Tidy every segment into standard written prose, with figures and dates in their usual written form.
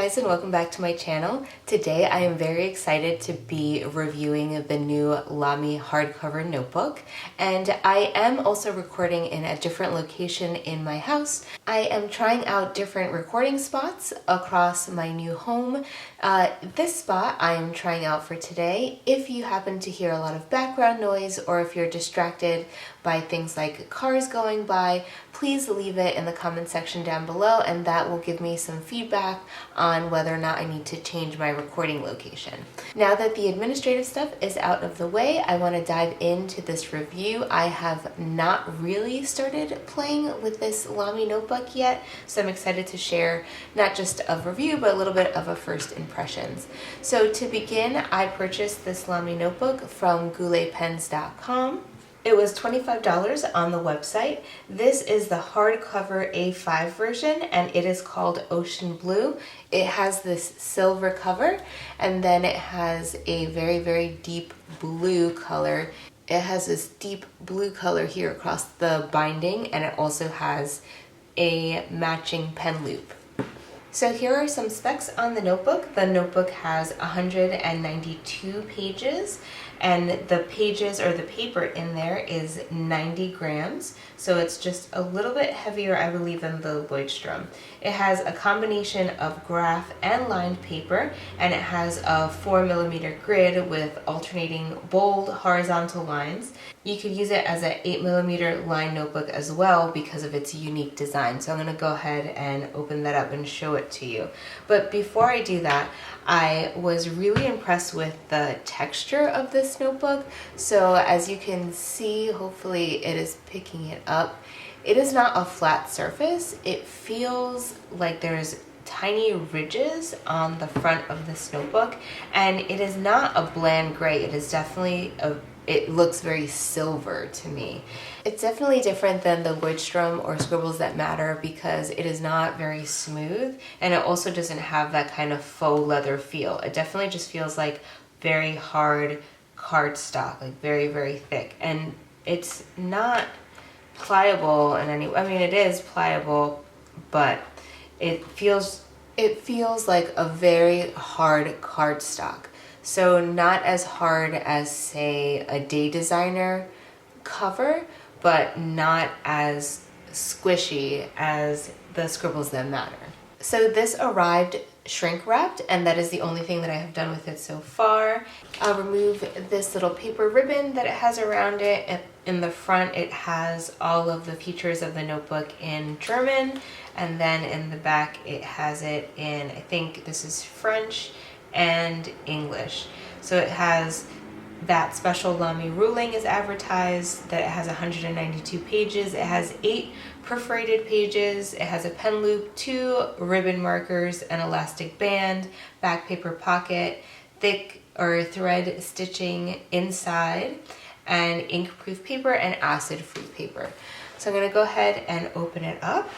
guys, and welcome back to my channel. Today I am very excited to be reviewing the new Lamy hardcover notebook, and I am also recording in a different location in my house. I am trying out different recording spots across my new home. This spot I am trying out for today. If you happen to hear a lot of background noise or if you're distracted by things like cars going by, please leave it in the comment section down below, and that will give me some feedback on whether or not I need to change my recording location. Now that the administrative stuff is out of the way, I want to dive into this review. I have not really started playing with this Lamy notebook yet, so I'm excited to share not just a review, but a little bit of a first impressions. So to begin, I purchased this Lamy notebook from gouletpens.com. It was $25 on the website. This is the hardcover A5 version, and it is called Ocean Blue. It has this silver cover, and then it has a very, very deep blue color. It has this deep blue color here across the binding, and it also has a matching pen loop. So here are some specs on the notebook. The notebook has 192 pages, and the pages or the paper in there is 90 grams. So it's just a little bit heavier, I believe, than the Leuchtturm. It has a combination of graph and lined paper, and it has a 4mm grid with alternating bold horizontal lines. You could use it as an 8mm line notebook as well because of its unique design. So I'm going to go ahead and open that up and show it to you. But before I do that, I was really impressed with the texture of this notebook. So as you can see, hopefully it is picking it up. It is not a flat surface. It feels like there's tiny ridges on the front of this notebook, and it is not a bland gray. It is definitely it looks very silver to me. It's definitely different than the Leuchtturm or Scribbles That Matter because it is not very smooth, and it also doesn't have that kind of faux leather feel. It definitely just feels like very hard cardstock, like very, very thick. And it's not pliable in any way. I mean, it is pliable, but it feels like a very hard cardstock. So not as hard as, say, a Day Designer cover, but not as squishy as the Scribbles That Matter. So this arrived shrink wrapped, and that is the only thing that I have done with it so far. I'll remove this little paper ribbon that it has around it. And in the front, it has all of the features of the notebook in German, and then in the back, it has it in, I think this is French and English. So it has that special Lamy ruling is advertised, that it has 192 pages. It has 8 perforated pages. It has a pen loop, 2 ribbon markers, an elastic band, back paper pocket, thick or thread stitching inside, and ink-proof paper and acid-free paper. So I'm gonna go ahead and open it up.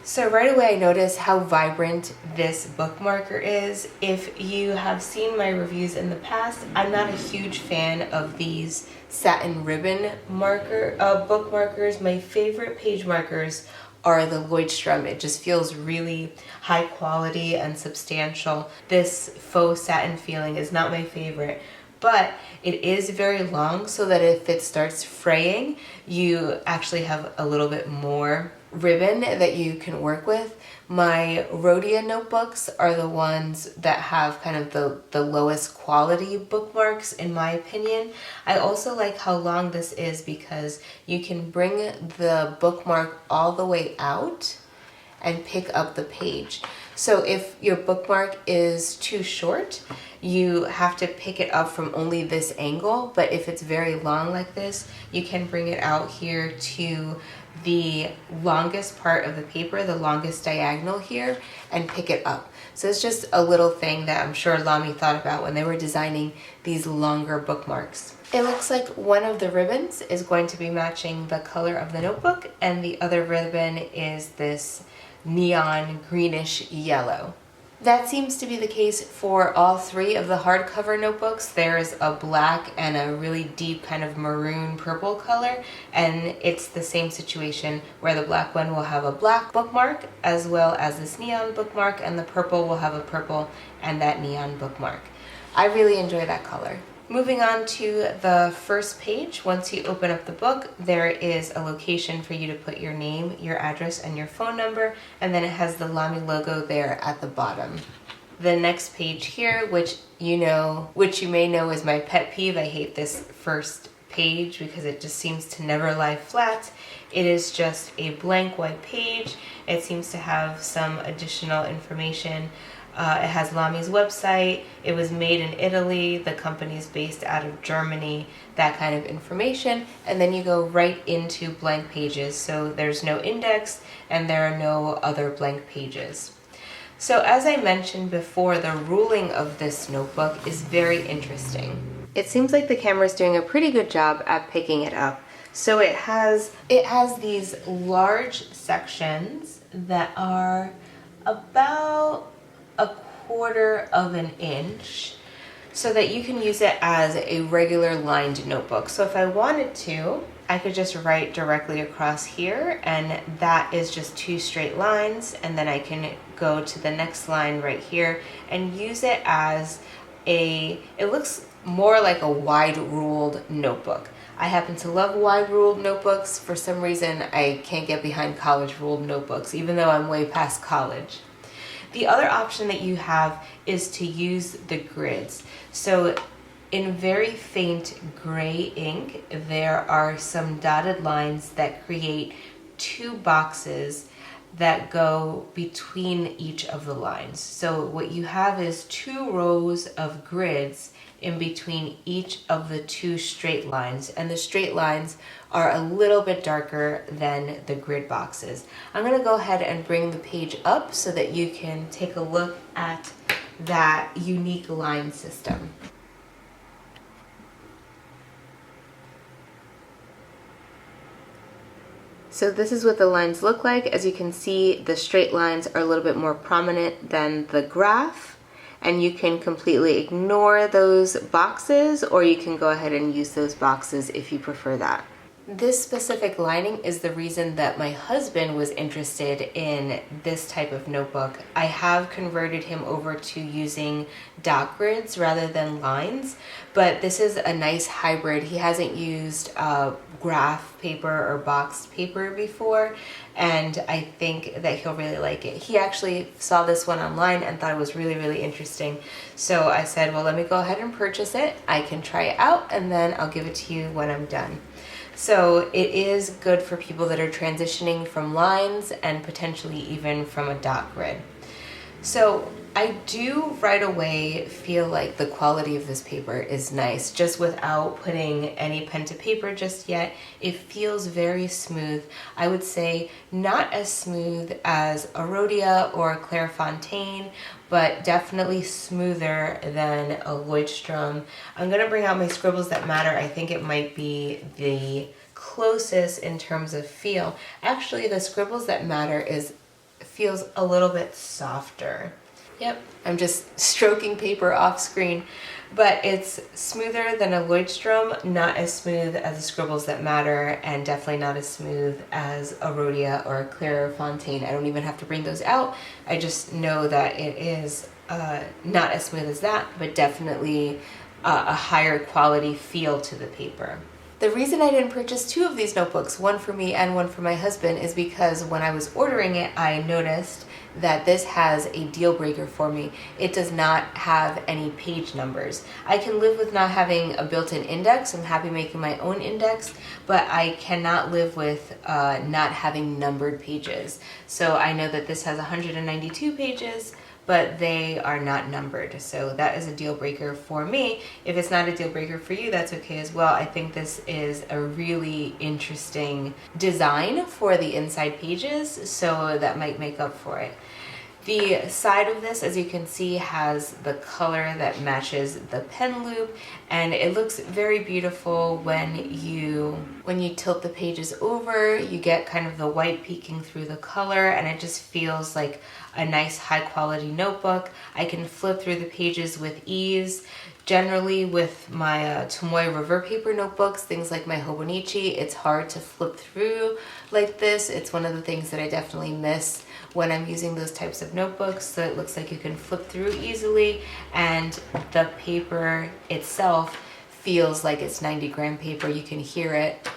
So right away I notice how vibrant this bookmarker is. If you have seen my reviews in the past, I'm not a huge fan of these satin ribbon bookmarkers. My favorite page markers are the Leuchtturm. It just feels really high quality and substantial. This faux satin feeling is not my favorite, but it is very long so that if it starts fraying, you actually have a little bit more ribbon that you can work with. My Rhodia notebooks are the ones that have kind of the lowest quality bookmarks, in my opinion. I also like how long this is because you can bring the bookmark all the way out and pick up the page. So if your bookmark is too short, you have to pick it up from only this angle, but if it's very long like this, you can bring it out here to the longest part of the paper, the longest diagonal here, and pick it up. So it's just a little thing that I'm sure Lamy thought about when they were designing these longer bookmarks. It looks like one of the ribbons is going to be matching the color of the notebook, and the other ribbon is this neon greenish yellow. That seems to be the case for all three of the hardcover notebooks. There's a black and a really deep kind of maroon purple color, and it's the same situation where the black one will have a black bookmark as well as this neon bookmark, and the purple will have a purple and that neon bookmark. I really enjoy that color. Moving on to the first page, once you open up the book, there is a location for you to put your name, your address, and your phone number, and then it has the Lamy logo there at the bottom. The next page here, which you may know is my pet peeve. I hate this first page because it just seems to never lie flat. It is just a blank white page. It seems to have some additional information. It has Lamy's website. It was made in Italy. The company is based out of Germany, that kind of information. And then you go right into blank pages. So there's no index and there are no other blank pages. So as I mentioned before, the ruling of this notebook is very interesting. It seems like the camera is doing a pretty good job at picking it up. So it has these large sections that are about a quarter of an inch so that you can use it as a regular lined notebook. So if I wanted to, I could just write directly across here, and that is just 2 straight lines, and then I can go to the next line right here and use it as it looks more like a wide ruled notebook. I happen to love wide ruled notebooks. For some reason, I can't get behind college ruled notebooks, even though I'm way past college. The other option that you have is to use the grids. So in very faint gray ink, there are some dotted lines that create 2 boxes that go between each of the lines. So what you have is 2 rows of grids in between each of the 2 straight lines, and the straight lines are a little bit darker than the grid boxes. I'm going to go ahead and bring the page up so that you can take a look at that unique line system. So this is what the lines look like. As you can see, the straight lines are a little bit more prominent than the graph, and you can completely ignore those boxes, or you can go ahead and use those boxes if you prefer that. This specific lining is the reason that my husband was interested in this type of notebook. I have converted him over to using dot grids rather than lines, but this is a nice hybrid. He hasn't used graph paper or boxed paper before, and I think that he'll really like it. He actually saw this one online and thought it was really, really interesting. So I said, well, let me go ahead and purchase it. I can try it out and then I'll give it to you when I'm done. So it is good for people that are transitioning from lines and potentially even from a dot grid. So I do right away feel like the quality of this paper is nice, just without putting any pen to paper just yet. It feels very smooth. I would say not as smooth as a Rhodia or a Clairefontaine, but definitely smoother than a Leuchtturm. I'm gonna bring out my Scribbles That Matter. I think it might be the closest in terms of feel. Actually, the Scribbles That Matter feels a little bit softer. Yep, I'm just stroking paper off screen, but it's smoother than a Leuchtturm, not as smooth as the Scribbles That Matter, and definitely not as smooth as a Rhodia or a Clairefontaine. I don't even have to bring those out. I just know that it is not as smooth as that, but definitely a higher quality feel to the paper. The reason I didn't purchase 2 of these notebooks, one for me and one for my husband, is because when I was ordering it, I noticed that this has a deal breaker for me. It does not have any page numbers. I can live with not having a built-in index. I'm happy making my own index, but I cannot live with not having numbered pages. So I know that this has 192 pages, but they are not numbered. So that is a deal breaker for me. If it's not a deal breaker for you, that's okay as well. I think this is a really interesting design for the inside pages, so that might make up for it. The side of this, as you can see, has the color that matches the pen loop, and it looks very beautiful when you tilt the pages over. You get kind of the white peeking through the color, and it just feels like a nice high quality notebook. I can flip through the pages with ease. Generally with my Tomoe river paper notebooks, things like my Hobonichi, it's hard to flip through like this. It's one of the things that I definitely miss when I'm using those types of notebooks. So it looks like you can flip through easily, and the paper itself feels like it's 90-gram paper. You can hear it,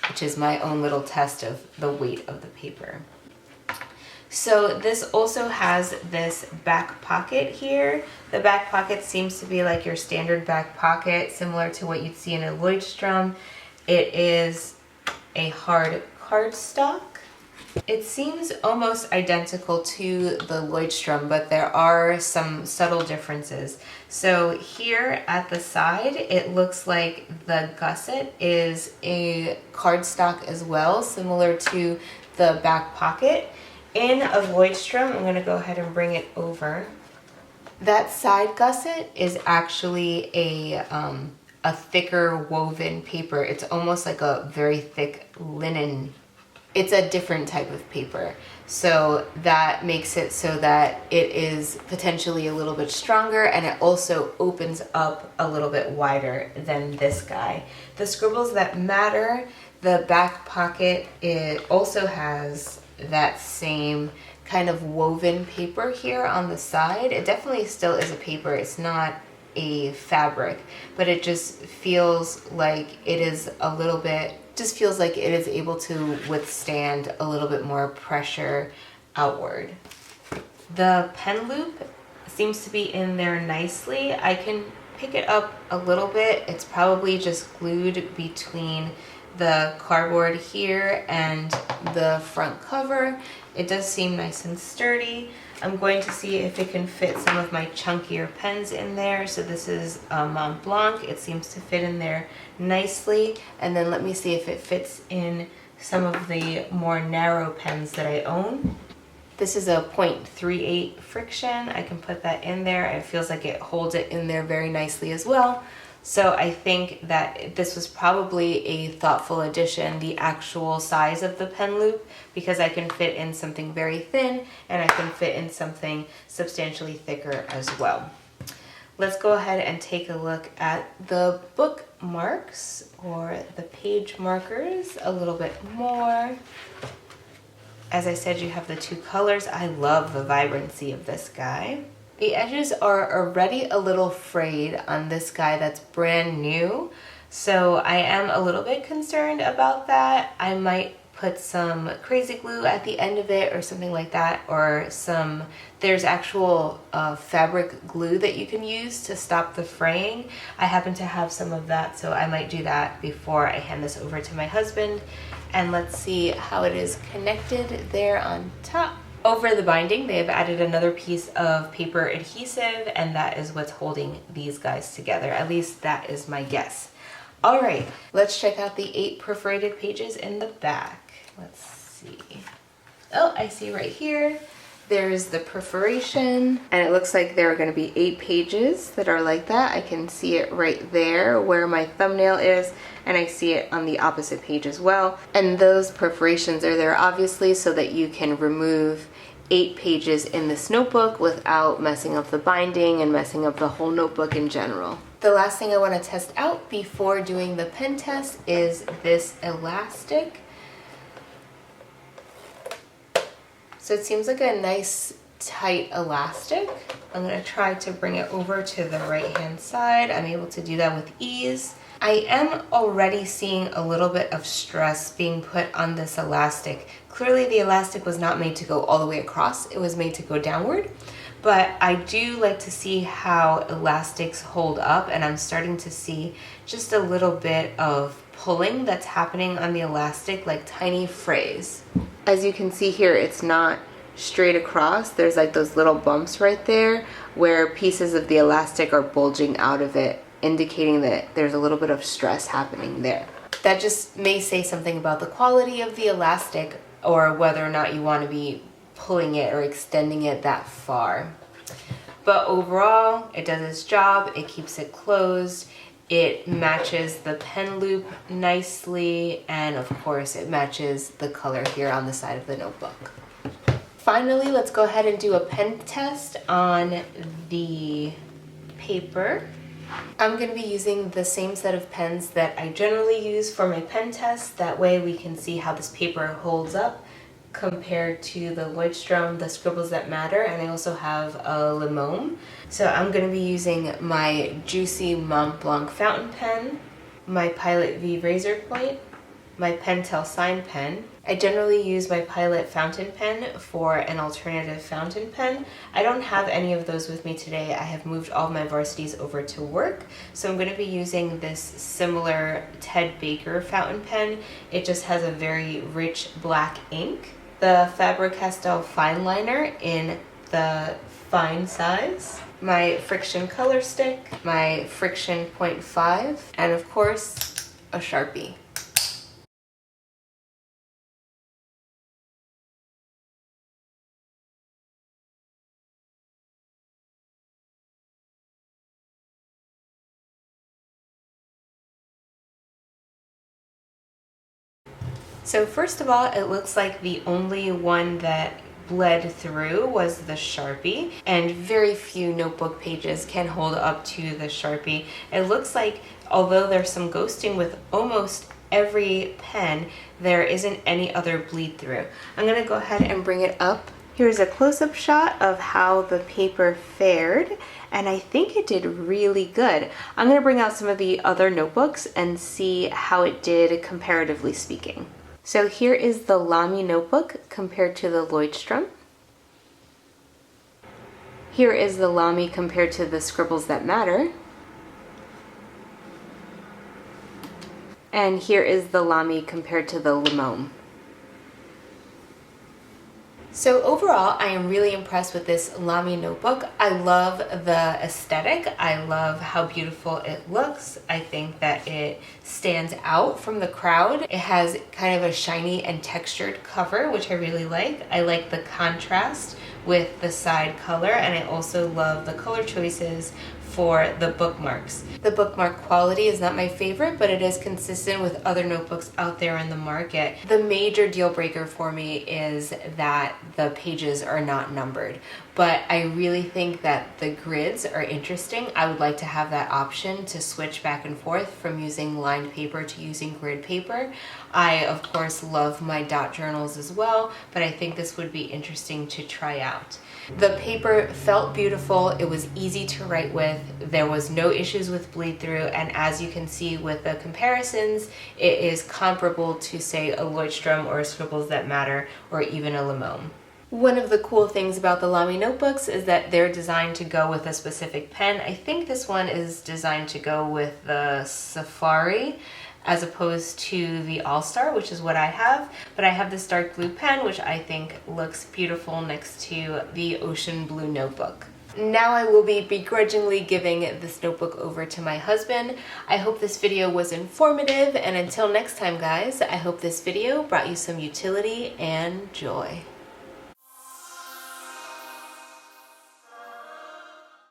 which is my own little test of the weight of the paper. So this also has this back pocket here. The back pocket seems to be like your standard back pocket, similar to what you'd see in a Leuchtturm. It is a hard cardstock. It seems almost identical to the Leuchtturm, but there are some subtle differences. So here at the side, it looks like the gusset is a cardstock as well, similar to the back pocket. In a Leuchtturm, I'm going to go ahead and bring it over. That side gusset is actually a thicker woven paper. It's almost like a very thick linen. It's a different type of paper. So that makes it so that it is potentially a little bit stronger, and it also opens up a little bit wider than this guy. The scribbles that matter, the back pocket, it also has that same kind of woven paper here on the side. It definitely still is a paper. It's not a fabric, but it just feels like it is a little bit, just feels like it is able to withstand a little bit more pressure outward. The pen loop seems to be in there nicely. I can pick it up a little bit. It's probably just glued between the cardboard here and the front cover. It does seem nice and sturdy. I'm going to see if it can fit some of my chunkier pens in there. So this is Mont Blanc. It seems to fit in there nicely. And then let me see if it fits in some of the more narrow pens that I own. This is a 0.38 friction. I can put that in there. It feels like it holds it in there very nicely as well. So I think that this was probably a thoughtful addition, the actual size of the pen loop, because I can fit in something very thin and I can fit in something substantially thicker as well. Let's go ahead and take a look at the bookmarks or the page markers a little bit more. As I said, you have the two colors. I love the vibrancy of this guy. The edges are already a little frayed on this guy that's brand new, so I am a little bit concerned about that. I might put some crazy glue at the end of it or something like that, or there's actual fabric glue that you can use to stop the fraying. I happen to have some of that, so I might do that before I hand this over to my husband. And let's see how it is connected there on top. Over the binding, they have added another piece of paper adhesive, and that is what's holding these guys together. At least that is my guess. All right, let's check out the 8 perforated pages in the back. Let's see. Oh, I see right here. There's the perforation, and it looks like there are going to be 8 pages that are like that. I can see it right there where my thumbnail is, and I see it on the opposite page as well. And those perforations are there obviously so that you can remove 8 pages in this notebook without messing up the binding and messing up the whole notebook in general. The last thing I want to test out before doing the pen test is this elastic. So it seems like a nice tight elastic. I'm going to try to bring it over to the right hand side. I'm able to do that with ease. I am already seeing a little bit of stress being put on this elastic. Clearly the elastic was not made to go all the way across, it was made to go downward. But I do like to see how elastics hold up, and I'm starting to see just a little bit of pulling that's happening on the elastic, like tiny frays. As you can see here, it's not straight across. There's like those little bumps right there where pieces of the elastic are bulging out of it, indicating that there's a little bit of stress happening there. That just may say something about the quality of the elastic. or whether or not you want to be pulling it or extending it that far. But overall, it does its job. It keeps it closed. It matches the pen loop nicely, and of course it matches the color here on the side of the notebook. Finally, let's go ahead and do a pen test on the paper. I'm going to be using the same set of pens that I generally use for my pen test. That way we can see how this paper holds up compared to the Leuchtturm, the Scribbles That Matter, and I also have a Lamy. So I'm going to be using my Juicy Mont Blanc fountain pen, my Pilot V razor point, my Pentel sign pen. I generally use my Pilot fountain pen for an alternative fountain pen. I don't have any of those with me today. I have moved all of my varsities over to work, so I'm going to be using this similar Ted Baker fountain pen. It just has a very rich black ink. The Faber-Castell fine liner in the fine size, my friction color stick, my friction 0.5, and of course a Sharpie. So first of all, it looks like the only one that bled through was the Sharpie, and very few notebook pages can hold up to the Sharpie. It looks like, although there's some ghosting with almost every pen, there isn't any other bleed through. I'm going to go ahead and bring it up. Here's a close-up shot of how the paper fared, and I think it did really good. I'm going to bring out some of the other notebooks and see how it did comparatively speaking. So here is the Lamy notebook compared to the Leuchtturm. Here is the Lamy compared to the Scribbles That Matter. And here is the Lamy compared to the Lamy. So overall, I am really impressed with this Lamy notebook. I love the aesthetic. I love how beautiful it looks. I think that it stands out from the crowd. It has kind of a shiny and textured cover, which I really like. I like the contrast with the side color, and I also love the color choices for the bookmarks. The bookmark quality is not my favorite, but it is consistent with other notebooks out there in the market. The major deal breaker for me is that the pages are not numbered, but I really think that the grids are interesting. I would like to have that option to switch back and forth from using lined paper to using grid paper. I, of course, love my dot journals as well, but I think this would be interesting to try out. The paper felt beautiful, it was easy to write with, there was no issues with bleed through, and as you can see with the comparisons, it is comparable to, say, a Leuchtturm or a Scribbles That Matter, or even a Lamy. One of the cool things about the Lamy notebooks is that they're designed to go with a specific pen. I think this one is designed to go with the Safari, as opposed to the All-Star, which is what I have. But I have this dark blue pen, which I think looks beautiful next to the ocean blue notebook. Now I will be begrudgingly giving this notebook over to my husband. I hope this video was informative, and until next time guys, I hope this video brought you some utility and joy.